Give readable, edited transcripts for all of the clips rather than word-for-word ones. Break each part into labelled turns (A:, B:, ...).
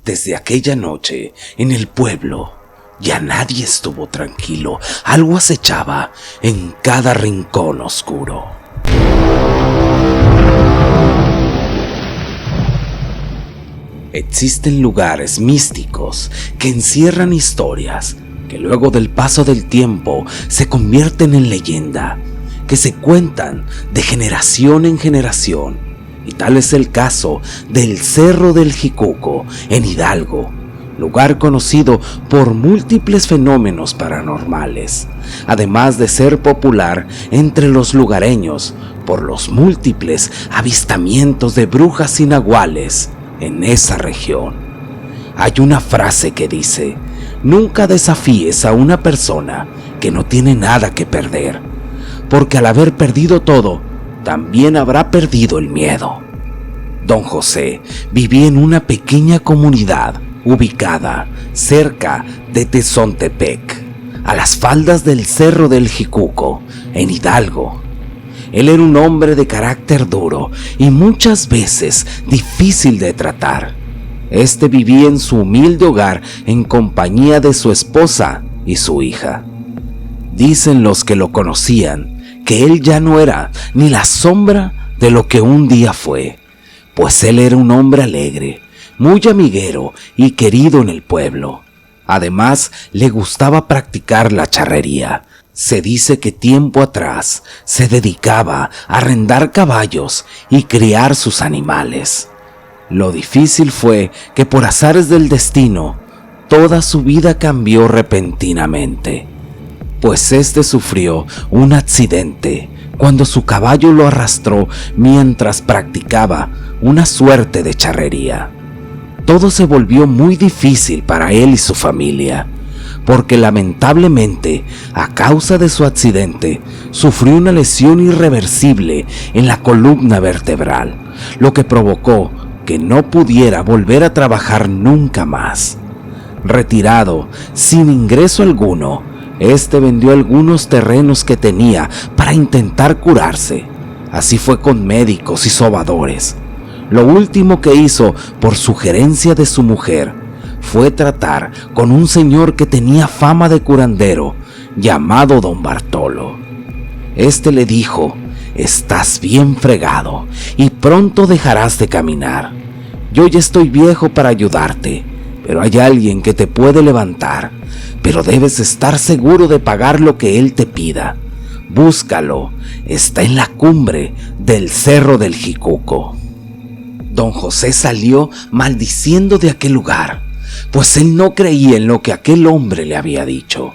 A: Desde aquella noche, en el pueblo, ya nadie estuvo tranquilo. Algo acechaba en cada rincón oscuro. Existen lugares místicos que encierran historias que luego del paso del tiempo se convierten en leyenda, que se cuentan de generación en generación. Y tal es el caso del Cerro del Jicuco en Hidalgo, lugar conocido por múltiples fenómenos paranormales, además de ser popular entre los lugareños por los múltiples avistamientos de brujas y nahuales en esa región. Hay una frase que dice: nunca desafíes a una persona que no tiene nada que perder, porque al haber perdido todo, también habrá perdido el miedo. Don José vivía en una pequeña comunidad ubicada cerca de Tezontepec, a las faldas del Cerro del Jicuco, en Hidalgo. Él era un hombre de carácter duro y muchas veces difícil de tratar. Este vivía en su humilde hogar en compañía de su esposa y su hija. Dicen los que lo conocían que él ya no era ni la sombra de lo que un día fue, pues él era un hombre alegre, muy amiguero y querido en el pueblo. Además, le gustaba practicar la charrería. Se dice que tiempo atrás se dedicaba a arrendar caballos y criar sus animales. Lo difícil fue que por azares del destino, toda su vida cambió repentinamente, pues este sufrió un accidente cuando su caballo lo arrastró mientras practicaba una suerte de charrería. Todo se volvió muy difícil para él y su familia, porque lamentablemente, a causa de su accidente, sufrió una lesión irreversible en la columna vertebral, lo que provocó que no pudiera volver a trabajar nunca más. Retirado, sin ingreso alguno, este vendió algunos terrenos que tenía para intentar curarse. Así fue con médicos y sobadores. Lo último que hizo, por sugerencia de su mujer, fue tratar con un señor que tenía fama de curandero, llamado Don Bartolo. Este le dijo: estás bien fregado y pronto dejarás de caminar. Yo ya estoy viejo para ayudarte, pero hay alguien que te puede levantar, pero debes estar seguro de pagar lo que él te pida. Búscalo, está en la cumbre del Cerro del Jicuco. Don José salió maldiciendo de aquel lugar, pues él no creía en lo que aquel hombre le había dicho.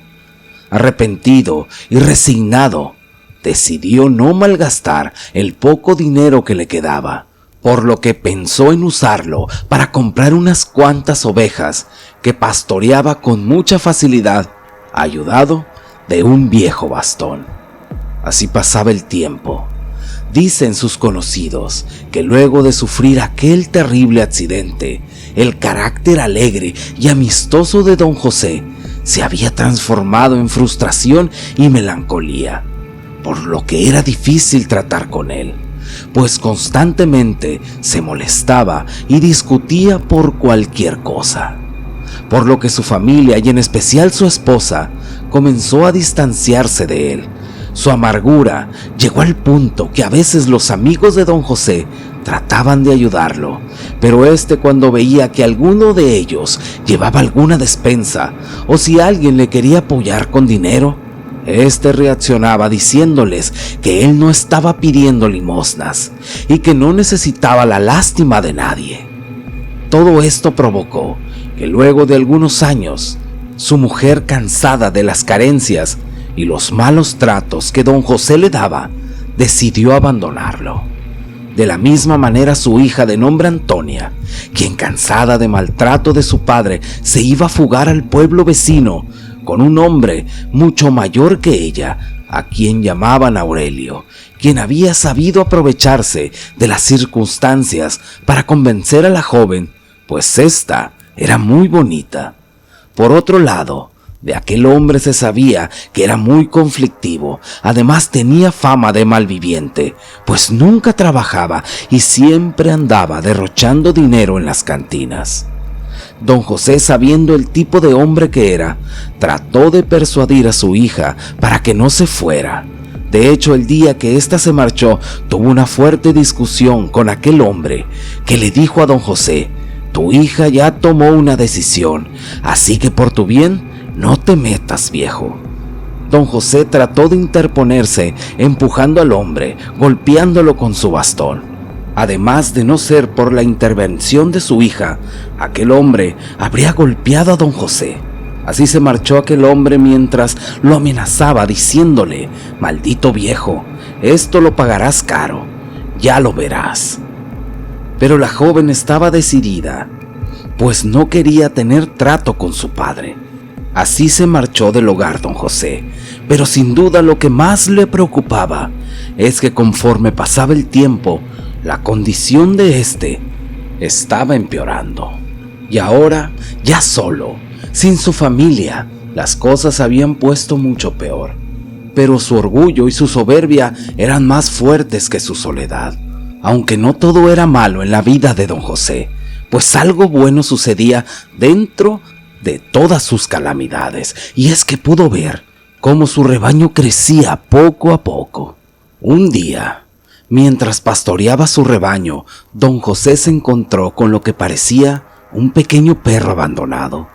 A: Arrepentido y resignado, decidió no malgastar el poco dinero que le quedaba, por lo que pensó en usarlo para comprar unas cuantas ovejas que pastoreaba con mucha facilidad, ayudado de un viejo bastón. Así pasaba el tiempo. Dicen sus conocidos que luego de sufrir aquel terrible accidente, el carácter alegre y amistoso de Don José se había transformado en frustración y melancolía, por lo que era difícil tratar con él, pues constantemente se molestaba y discutía por cualquier cosa, por lo que su familia y en especial su esposa comenzó a distanciarse de él. Su amargura llegó al punto que a veces los amigos de Don José trataban de ayudarlo, pero cuando veía que alguno de ellos llevaba alguna despensa o si alguien le quería apoyar con dinero, reaccionaba diciéndoles que él no estaba pidiendo limosnas y que no necesitaba la lástima de nadie. Todo esto provocó que luego de algunos años, su mujer, cansada de las carencias y los malos tratos que Don José le daba, decidió abandonarlo. De la misma manera su hija de nombre Antonia, quien cansada de maltrato de su padre, se iba a fugar al pueblo vecino con un hombre mucho mayor que ella, a quien llamaban Aurelio, quien había sabido aprovecharse de las circunstancias para convencer a la joven, pues ésta era muy bonita. Por otro lado, de aquel hombre se sabía que era muy conflictivo. Además tenía fama de malviviente, pues nunca trabajaba y siempre andaba derrochando dinero en las cantinas. Don José, sabiendo el tipo de hombre que era, trató de persuadir a su hija para que no se fuera. De hecho, el día que ésta se marchó, tuvo una fuerte discusión con aquel hombre que le dijo a don José: tu hija ya tomó una decisión, así que por tu bien no te metas, viejo. Don José trató de interponerse, empujando al hombre, golpeándolo con su bastón. Además de no ser por la intervención de su hija, aquel hombre habría golpeado a don José. Así se marchó aquel hombre mientras lo amenazaba, diciéndole: maldito viejo, esto lo pagarás caro, ya lo verás. Pero la joven estaba decidida, pues no quería tener trato con su padre. Así se marchó del hogar don José, pero sin duda lo que más le preocupaba es que conforme pasaba el tiempo, la condición de éste estaba empeorando. Y ahora, ya solo, sin su familia, las cosas habían puesto mucho peor. Pero su orgullo y su soberbia eran más fuertes que su soledad. Aunque no todo era malo en la vida de don José, pues algo bueno sucedía dentro de todas sus calamidades, y es que pudo ver cómo su rebaño crecía poco a poco. Un día, mientras pastoreaba su rebaño, don José se encontró con lo que parecía un pequeño perro abandonado.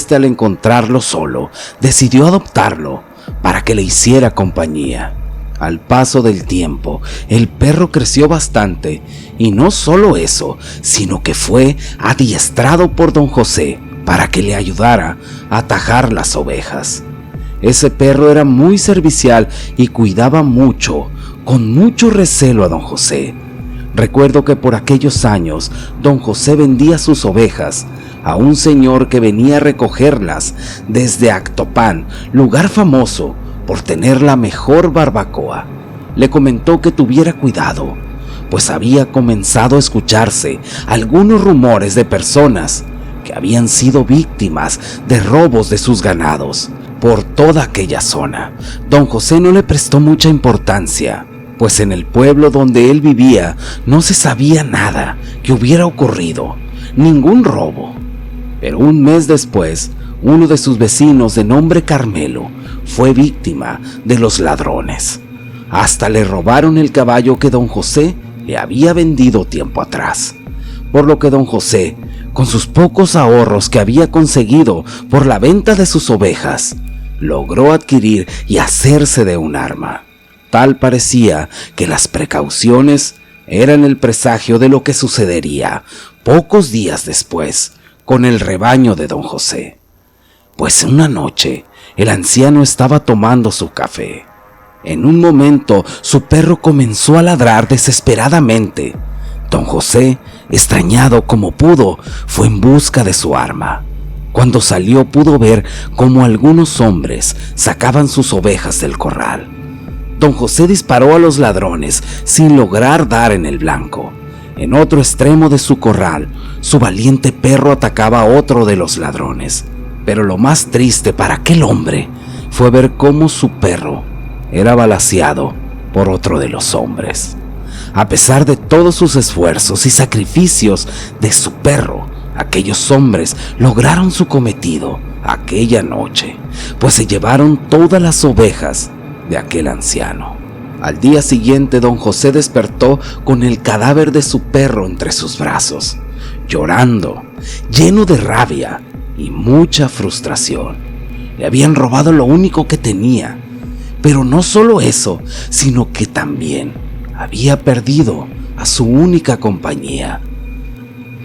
A: Al encontrarlo solo, decidió adoptarlo para que le hiciera compañía. Al paso del tiempo, el perro creció bastante, y no solo eso, sino que fue adiestrado por don José para que le ayudara a atajar las ovejas. Ese perro era muy servicial y cuidaba mucho, con mucho recelo a don José. Recuerdo que por aquellos años, don José vendía sus ovejas a un señor que venía a recogerlas desde Actopan, lugar famoso por tener la mejor barbacoa. Le comentó que tuviera cuidado, pues había comenzado a escucharse algunos rumores de personas que habían sido víctimas de robos de sus ganados por toda aquella zona. Don José no le prestó mucha importancia, pues en el pueblo donde él vivía no se sabía nada que hubiera ocurrido, ningún robo. Pero un mes después, uno de sus vecinos de nombre Carmelo fue víctima de los ladrones. Hasta le robaron el caballo que don José le había vendido tiempo atrás. Por lo que don José, con sus pocos ahorros que había conseguido por la venta de sus ovejas, logró adquirir y hacerse de un arma. Tal parecía que las precauciones eran el presagio de lo que sucedería pocos días después con el rebaño de don José. Pues una noche el anciano estaba tomando su café. En un momento su perro comenzó a ladrar desesperadamente. Don José, extrañado como pudo, fue en busca de su arma. Cuando salió pudo ver cómo algunos hombres sacaban sus ovejas del corral. Don José disparó a los ladrones sin lograr dar en el blanco. En otro extremo de su corral, su valiente perro atacaba a otro de los ladrones. Pero lo más triste para aquel hombre fue ver cómo su perro era balaceado por otro de los hombres. A pesar de todos sus esfuerzos y sacrificios de su perro, aquellos hombres lograron su cometido aquella noche, pues se llevaron todas las ovejas de aquel anciano. Al día siguiente, don José despertó con el cadáver de su perro entre sus brazos, llorando, lleno de rabia y mucha frustración. Le habían robado lo único que tenía, pero no solo eso, sino que también había perdido a su única compañía,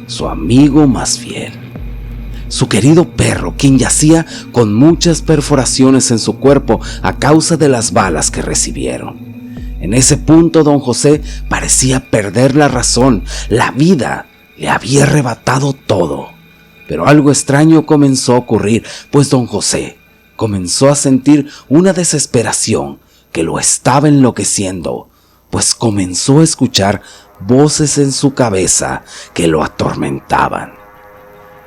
A: su amigo más fiel, su querido perro, quien yacía con muchas perforaciones en su cuerpo a causa de las balas que recibieron. En ese punto don José parecía perder la razón, la vida le había arrebatado todo. Pero algo extraño comenzó a ocurrir, pues don José comenzó a sentir una desesperación que lo estaba enloqueciendo, pues comenzó a escuchar voces en su cabeza que lo atormentaban.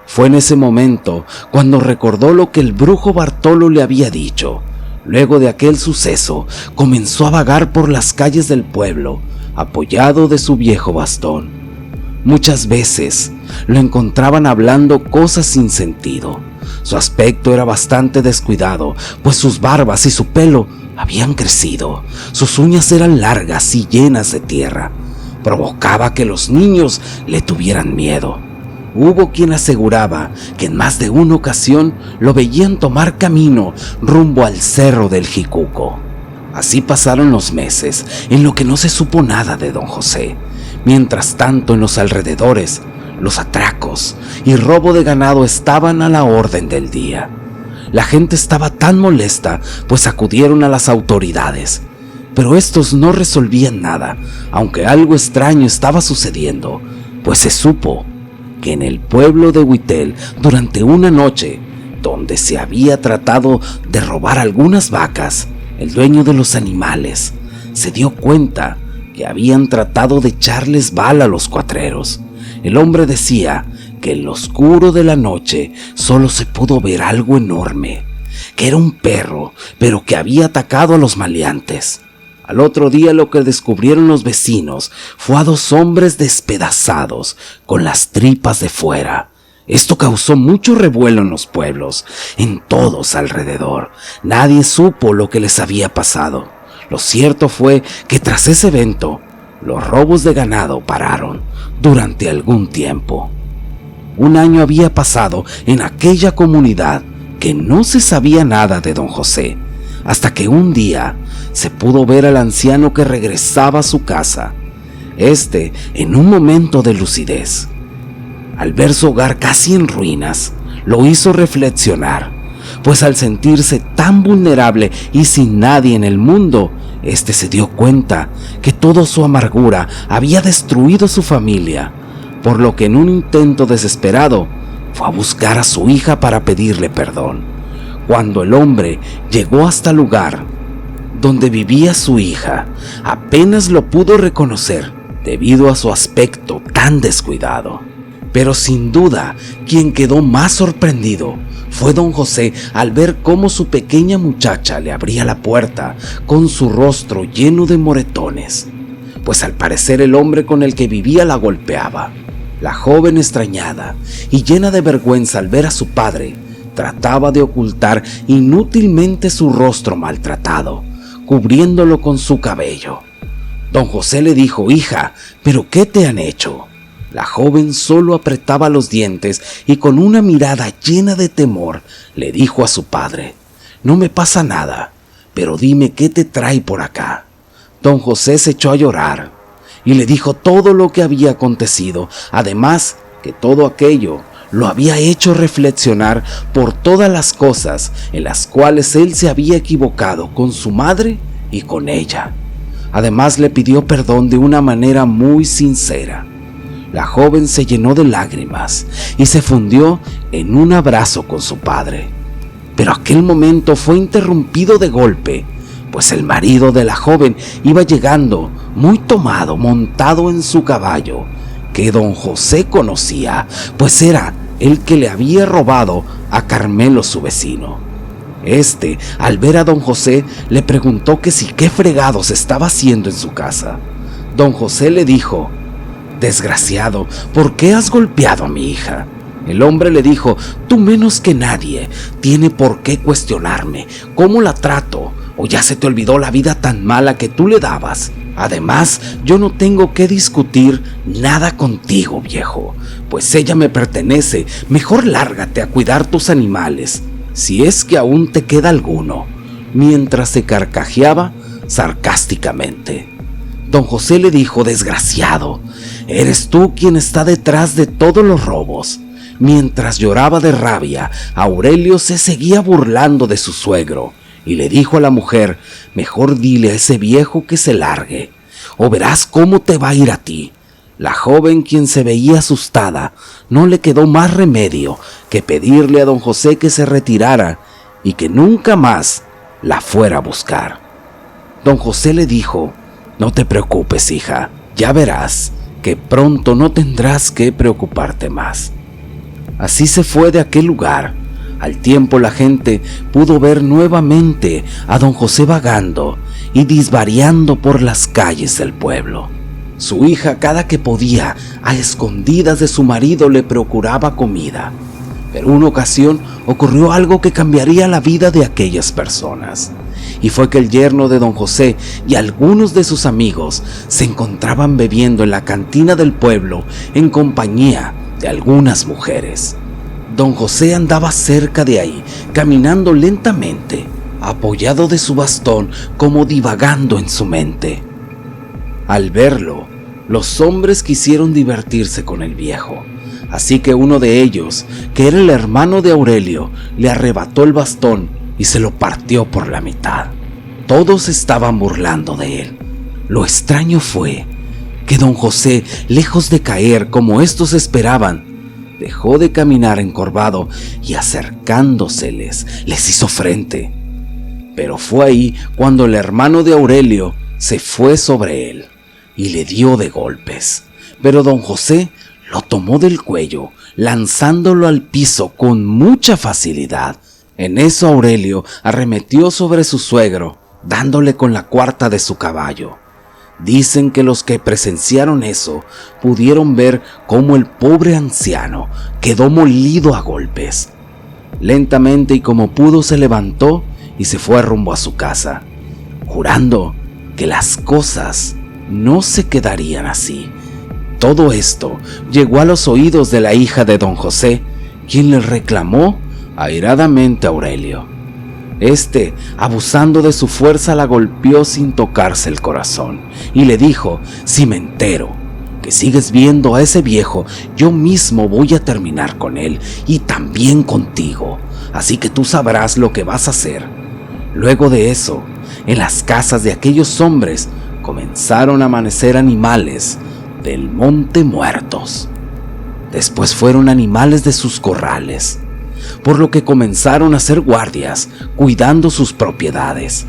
A: Fue en ese momento cuando recordó lo que el brujo Bartolo le había dicho. Luego de aquel suceso, comenzó a vagar por las calles del pueblo, apoyado de su viejo bastón. Muchas veces lo encontraban hablando cosas sin sentido. Su aspecto era bastante descuidado, pues sus barbas y su pelo habían crecido. Sus uñas eran largas y llenas de tierra. Provocaba que los niños le tuvieran miedo. Hubo quien aseguraba que en más de una ocasión lo veían tomar camino rumbo al cerro del Jicuco. Así pasaron los meses, en lo que no se supo nada de don José. Mientras tanto, en los alrededores, los atracos y robo de ganado estaban a la orden del día. La gente estaba tan molesta, pues acudieron a las autoridades. Pero estos no resolvían nada, aunque algo extraño estaba sucediendo, pues se supo que en el pueblo de Huitel, durante una noche, donde se había tratado de robar algunas vacas, el dueño de los animales se dio cuenta que habían tratado de echarles bala a los cuatreros. El hombre decía que en lo oscuro de la noche solo se pudo ver algo enorme, que era un perro, pero que había atacado a los maleantes. Al otro día lo que descubrieron los vecinos fue a 2 hombres despedazados, con las tripas de fuera. Esto causó mucho revuelo en los pueblos, en todos alrededor. Nadie supo lo que les había pasado. Lo cierto fue que tras ese evento, los robos de ganado pararon durante algún tiempo. Un año había pasado en aquella comunidad que no se sabía nada de don José, hasta que un día se pudo ver al anciano que regresaba a su casa. En un momento de lucidez, al ver su hogar casi en ruinas, lo hizo reflexionar, pues al sentirse tan vulnerable y sin nadie en el mundo, se dio cuenta que toda su amargura había destruido su familia, por lo que en un intento desesperado fue a buscar a su hija para pedirle perdón. Cuando el hombre llegó hasta el lugar donde vivía su hija, apenas lo pudo reconocer debido a su aspecto tan descuidado. Pero sin duda, quien quedó más sorprendido fue don José al ver cómo su pequeña muchacha le abría la puerta con su rostro lleno de moretones, pues al parecer el hombre con el que vivía la golpeaba. La joven, extrañada y llena de vergüenza al ver a su padre, trataba de ocultar inútilmente su rostro maltratado, cubriéndolo con su cabello. Don José le dijo: «Hija, ¿pero qué te han hecho?». La joven solo apretaba los dientes y con una mirada llena de temor le dijo a su padre: «No me pasa nada, pero dime qué te trae por acá». Don José se echó a llorar y le dijo todo lo que había acontecido, además que todo aquello lo había hecho reflexionar por todas las cosas en las cuales él se había equivocado con su madre y con ella. Además le pidió perdón de una manera muy sincera. La joven se llenó de lágrimas y se fundió en un abrazo con su padre. Pero aquel momento fue interrumpido de golpe, pues el marido de la joven iba llegando muy tomado, montado en su caballo, que don José conocía, pues era el que le había robado a Carmelo, su vecino. Al ver a don José, le preguntó que si qué fregados estaba haciendo en su casa. Don José le dijo: «Desgraciado, ¿por qué has golpeado a mi hija?». El hombre le dijo: «Tú menos que nadie tiene por qué cuestionarme cómo la trato, o ya se te olvidó la vida tan mala que tú le dabas. Además, yo no tengo que discutir nada contigo, viejo, pues ella me pertenece. Mejor lárgate a cuidar tus animales, si es que aún te queda alguno», mientras se carcajeaba sarcásticamente. Don José le dijo: «Desgraciado, eres tú quien está detrás de todos los robos». Mientras lloraba de rabia, Aurelio se seguía burlando de su suegro y le dijo a la mujer: «Mejor dile a ese viejo que se largue, o verás cómo te va a ir a ti». La joven, quien se veía asustada, no le quedó más remedio que pedirle a don José que se retirara y que nunca más la fuera a buscar. Don José le dijo: «No te preocupes, hija, ya verás que pronto no tendrás que preocuparte más». Así se fue de aquel lugar. Al tiempo la gente pudo ver nuevamente a don José vagando y disvariando por las calles del pueblo. Su hija, cada que podía, a escondidas de su marido, le procuraba comida. Pero una ocasión ocurrió algo que cambiaría la vida de aquellas personas. Y fue que el yerno de don José y algunos de sus amigos se encontraban bebiendo en la cantina del pueblo en compañía de algunas mujeres. Don José andaba cerca de ahí, caminando lentamente, apoyado de su bastón, como divagando en su mente. Al verlo, los hombres quisieron divertirse con el viejo, así que uno de ellos, que era el hermano de Aurelio, le arrebató el bastón y se lo partió por la mitad. Todos estaban burlando de él. Lo extraño fue que don José, lejos de caer como estos esperaban, dejó de caminar encorvado y acercándoseles les hizo frente. Pero fue ahí cuando el hermano de Aurelio se fue sobre él y le dio de golpes. Pero don José lo tomó del cuello, lanzándolo al piso con mucha facilidad. En eso Aurelio arremetió sobre su suegro, dándole con la cuarta de su caballo. Dicen que los que presenciaron eso pudieron ver cómo el pobre anciano quedó molido a golpes. Lentamente y como pudo se levantó y se fue rumbo a su casa, jurando que las cosas no se quedarían así. Todo esto llegó a los oídos de la hija de don José, quien le reclamó airadamente a Aurelio. Este, abusando de su fuerza, la golpeó sin tocarse el corazón y le dijo: si me entero que sigues viendo a ese viejo, yo mismo voy a terminar con él y también contigo, así que tú sabrás lo que vas a hacer. Luego de eso, en las casas de aquellos hombres comenzaron a amanecer animales del monte muertos. Después fueron animales de sus corrales, por lo que comenzaron a hacer guardias cuidando sus propiedades,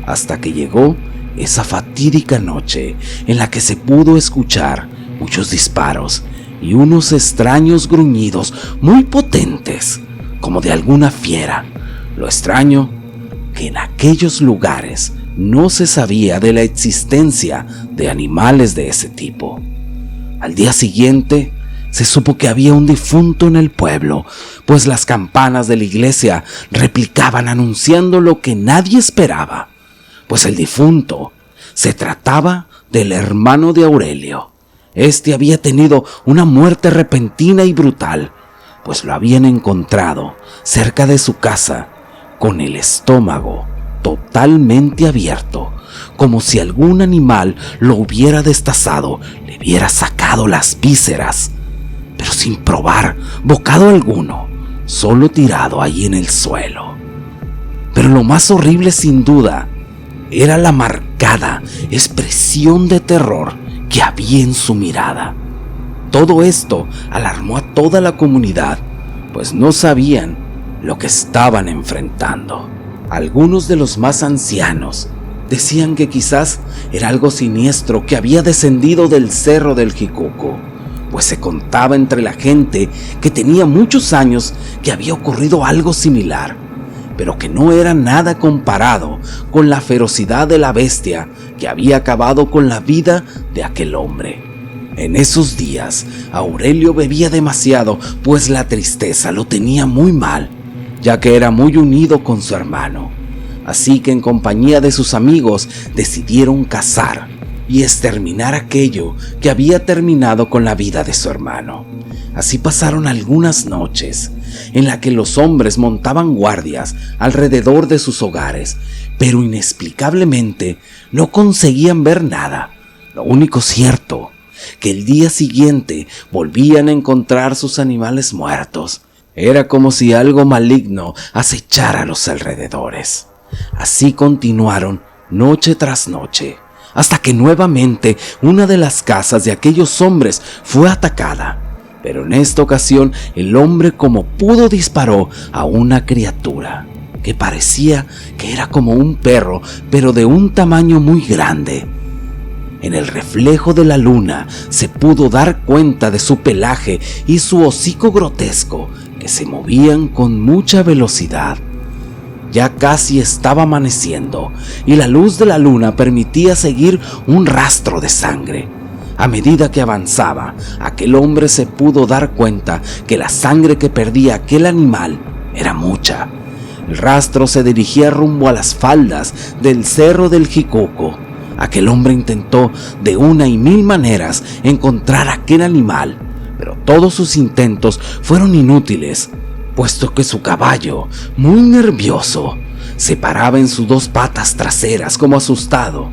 A: hasta que llegó esa fatídica noche en la que se pudo escuchar muchos disparos y unos extraños gruñidos muy potentes, como de alguna fiera. Lo extraño, que en aquellos lugares no se sabía de la existencia de animales de ese tipo. Al día siguiente, se supo que había un difunto en el pueblo, pues las campanas de la iglesia replicaban anunciando lo que nadie esperaba, pues el difunto se trataba del hermano de Aurelio. Este había tenido una muerte repentina y brutal, pues lo habían encontrado cerca de su casa con el estómago totalmente abierto, como si algún animal lo hubiera destazado, le hubiera sacado las vísceras, pero sin probar bocado alguno, solo tirado ahí en el suelo. Pero lo más horrible, sin duda, era la marcada expresión de terror que había en su mirada. Todo esto alarmó a toda la comunidad, pues no sabían lo que estaban enfrentando. Algunos de los más ancianos decían que quizás era algo siniestro que había descendido del cerro del Jicuco, pues se contaba entre la gente que tenía muchos años que había ocurrido algo similar, pero que no era nada comparado con la ferocidad de la bestia que había acabado con la vida de aquel hombre. En esos días, Aurelio bebía demasiado, pues la tristeza lo tenía muy mal, ya que era muy unido con su hermano. Así que en compañía de sus amigos decidieron cazar y exterminar aquello que había terminado con la vida de su hermano. Así pasaron algunas noches en las que los hombres montaban guardias alrededor de sus hogares, pero inexplicablemente no conseguían ver nada. Lo único cierto, que el día siguiente volvían a encontrar sus animales muertos. Era como si algo maligno acechara a los alrededores. Así continuaron noche tras noche, hasta que nuevamente una de las casas de aquellos hombres fue atacada. Pero en esta ocasión el hombre, como pudo, disparó a una criatura que parecía que era como un perro, pero de un tamaño muy grande. En el reflejo de la luna se pudo dar cuenta de su pelaje y su hocico grotesco, que se movían con mucha velocidad. Ya casi estaba amaneciendo y la luz de la luna permitía seguir un rastro de sangre, A medida que avanzaba, aquel hombre se pudo dar cuenta que la sangre que perdía aquel animal era mucha. El rastro se dirigía rumbo a las faldas del Cerro del Jicuco. Aquel hombre intentó de una y mil maneras encontrar aquel animal, pero todos sus intentos fueron inútiles, puesto que su caballo, muy nervioso, se paraba en sus dos patas traseras como asustado.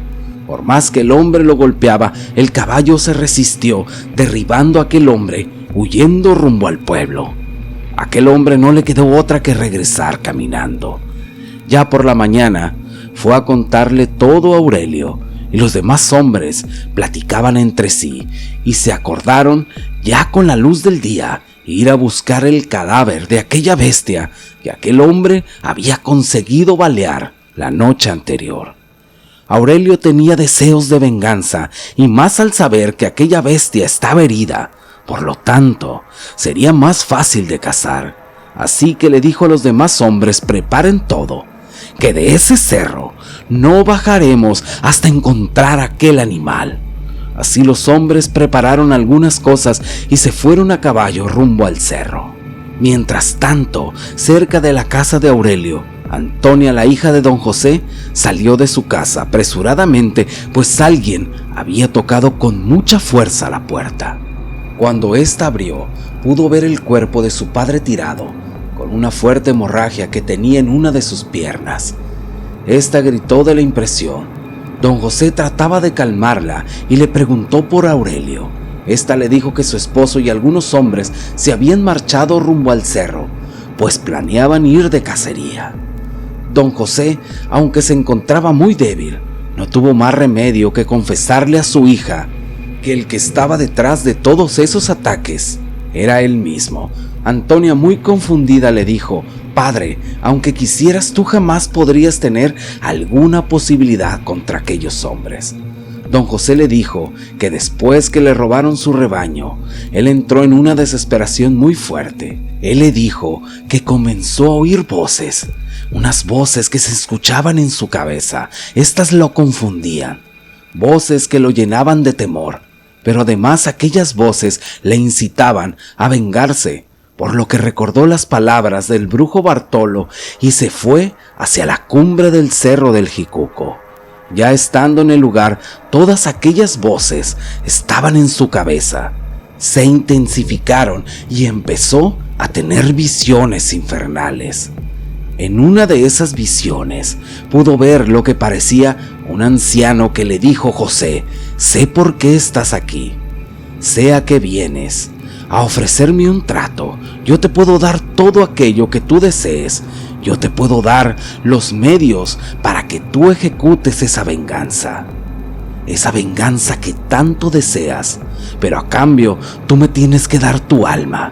A: Por más que el hombre lo golpeaba, el caballo se resistió, derribando a aquel hombre, huyendo rumbo al pueblo. A aquel hombre no le quedó otra que regresar caminando. Ya por la mañana fue a contarle todo a Aurelio, y los demás hombres platicaban entre sí y se acordaron, ya con la luz del día, ir a buscar el cadáver de aquella bestia que aquel hombre había conseguido balear la noche anterior. Aurelio tenía deseos de venganza, y más al saber que aquella bestia estaba herida. Por lo tanto, sería más fácil de cazar. Así que le dijo a los demás hombres: preparen todo, que de ese cerro no bajaremos hasta encontrar aquel animal. Así los hombres prepararon algunas cosas y se fueron a caballo rumbo al cerro. Mientras tanto, cerca de la casa de Aurelio, Antonia, la hija de don José, salió de su casa apresuradamente, pues alguien había tocado con mucha fuerza la puerta. Cuando ésta abrió, pudo ver el cuerpo de su padre tirado, con una fuerte hemorragia que tenía en una de sus piernas. Esta gritó de la impresión. Don José trataba de calmarla y le preguntó por Aurelio. Esta le dijo que su esposo y algunos hombres se habían marchado rumbo al cerro, pues planeaban ir de cacería. Don José, aunque se encontraba muy débil, no tuvo más remedio que confesarle a su hija que el que estaba detrás de todos esos ataques era él mismo. Antonia, muy confundida, le dijo: padre, aunque quisieras, tú jamás podrías tener alguna posibilidad contra aquellos hombres. Don José le dijo que después que le robaron su rebaño, él entró en una desesperación muy fuerte. Él le dijo que comenzó a oír voces, unas voces que se escuchaban en su cabeza. Estas lo confundían, voces que lo llenaban de temor, pero además aquellas voces le incitaban a vengarse, por lo que recordó las palabras del brujo Bartolo y se fue hacia la cumbre del Cerro del Jicuco. Ya estando en el lugar, todas aquellas voces estaban en su cabeza. Se intensificaron y empezó a tener visiones infernales. En una de esas visiones pudo ver lo que parecía un anciano que le dijo: José, sé por qué estás aquí. Sé a qué vienes. A ofrecerme un trato. Yo te puedo dar todo aquello que tú desees. Yo te puedo dar los medios para que tú ejecutes esa venganza que tanto deseas, pero a cambio tú me tienes que dar tu alma.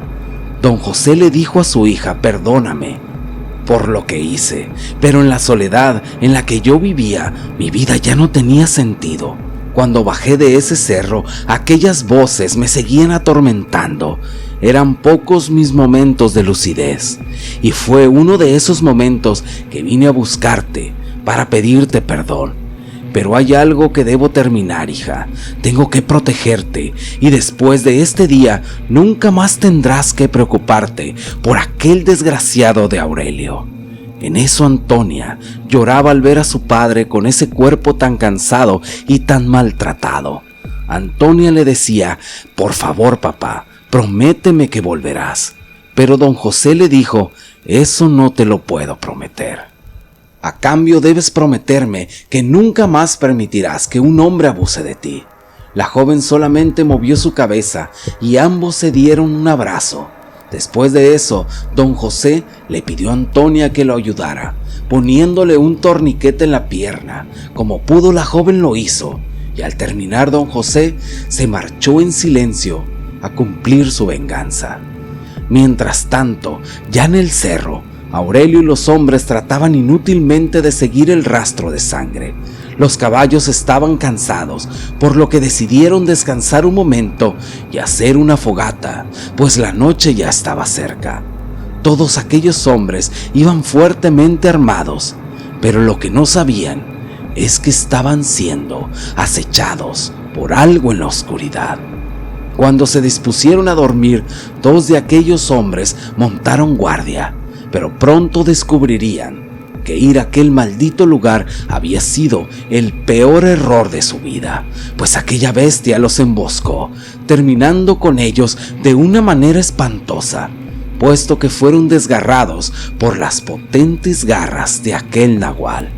A: Don José le dijo a su hija: perdóname por lo que hice, pero en la soledad en la que yo vivía, mi vida ya no tenía sentido. Cuando bajé de ese cerro, aquellas voces me seguían atormentando. Eran pocos mis momentos de lucidez, y fue uno de esos momentos que vine a buscarte para pedirte perdón. Pero hay algo que debo terminar, hija. Tengo que protegerte, y después de este día nunca más tendrás que preocuparte por aquel desgraciado de Aurelio. En eso Antonia lloraba al ver a su padre con ese cuerpo tan cansado y tan maltratado. Antonia le decía: por favor, papá, prométeme que volverás. Pero don José le dijo: eso no te lo puedo prometer. A cambio debes prometerme que nunca más permitirás que un hombre abuse de ti. La joven solamente movió su cabeza y ambos se dieron un abrazo. Después de eso, don José le pidió a Antonia que lo ayudara, poniéndole un torniquete en la pierna. Como pudo, la joven lo hizo, y al terminar don José se marchó en silencio a cumplir su venganza. Mientras tanto, ya en el cerro, Aurelio y los hombres trataban inútilmente de seguir el rastro de sangre. Los caballos estaban cansados, por lo que decidieron descansar un momento y hacer una fogata, pues la noche ya estaba cerca. Todos aquellos hombres iban fuertemente armados, pero lo que no sabían es que estaban siendo acechados por algo en la oscuridad. Cuando se dispusieron a dormir, 2 de aquellos hombres montaron guardia, pero pronto descubrirían que ir a aquel maldito lugar había sido el peor error de su vida, pues aquella bestia los emboscó, terminando con ellos de una manera espantosa, puesto que fueron desgarrados por las potentes garras de aquel nahual.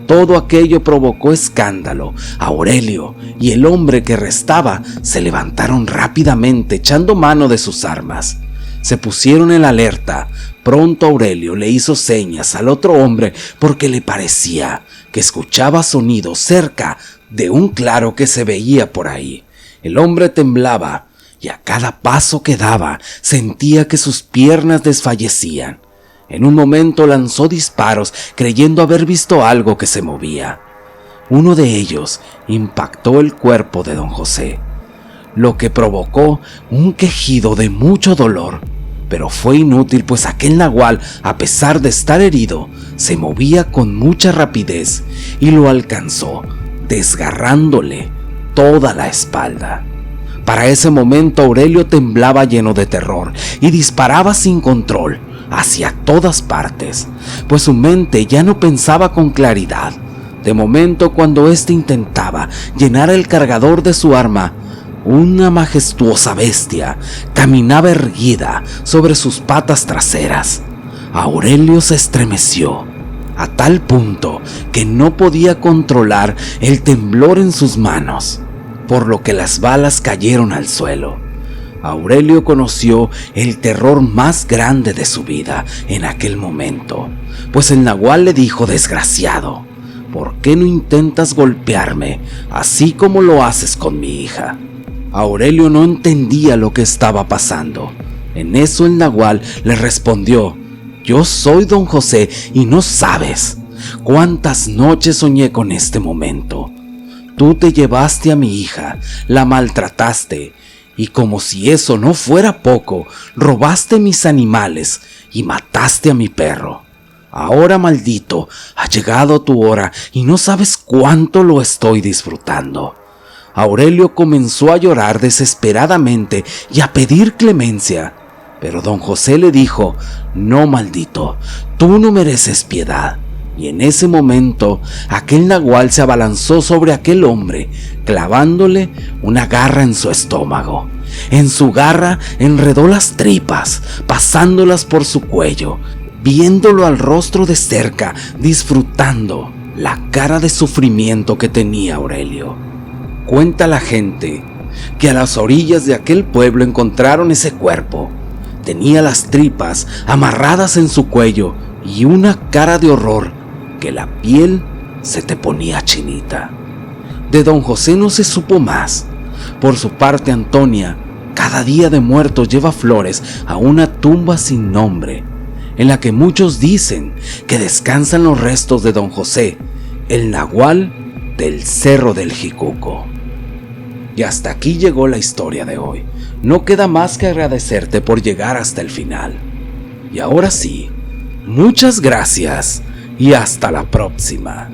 A: Todo aquello provocó escándalo. Aurelio y el hombre que restaba se levantaron rápidamente echando mano de sus armas. Se pusieron en alerta. Pronto Aurelio le hizo señas al otro hombre porque le parecía que escuchaba sonidos cerca de un claro que se veía por ahí. El hombre temblaba y a cada paso que daba sentía que sus piernas desfallecían. En un momento lanzó disparos creyendo haber visto algo que se movía. Uno de ellos impactó el cuerpo de don José, lo que provocó un quejido de mucho dolor, pero fue inútil, pues aquel nahual, a pesar de estar herido, se movía con mucha rapidez y lo alcanzó, desgarrándole toda la espalda. Para ese momento Aurelio temblaba lleno de terror y disparaba sin control hacia todas partes, pues su mente ya no pensaba con claridad. De momento, cuando éste intentaba llenar el cargador de su arma, una majestuosa bestia caminaba erguida sobre sus patas traseras. Aurelio se estremeció a tal punto que no podía controlar el temblor en sus manos, por lo que las balas cayeron al suelo. Aurelio conoció el terror más grande de su vida en aquel momento, pues el nahual le dijo: desgraciado, ¿por qué no intentas golpearme así como lo haces con mi hija? Aurelio no entendía lo que estaba pasando. En eso el nahual le respondió: yo soy don José y no sabes cuántas noches soñé con este momento. Tú te llevaste a mi hija, la maltrataste, y como si eso no fuera poco, robaste mis animales y mataste a mi perro. Ahora, maldito, ha llegado tu hora y no sabes cuánto lo estoy disfrutando. Aurelio comenzó a llorar desesperadamente y a pedir clemencia, pero don José le dijo: no, maldito, tú no mereces piedad. Y en ese momento, aquel nahual se abalanzó sobre aquel hombre, clavándole una garra en su estómago. En su garra enredó las tripas, pasándolas por su cuello, viéndolo al rostro de cerca, disfrutando la cara de sufrimiento que tenía Aurelio. Cuenta la gente que a las orillas de aquel pueblo encontraron ese cuerpo. Tenía las tripas amarradas en su cuello y una cara de horror que la piel se te ponía chinita. De don José no se supo más. Por su parte, Antonia, cada día de muertos lleva flores a una tumba sin nombre, en la que muchos dicen que descansan los restos de don José, el nahual del Cerro del Jicuco. Y hasta aquí llegó la historia de hoy. No queda más que agradecerte por llegar hasta el final. Y ahora sí, muchas gracias y hasta la próxima.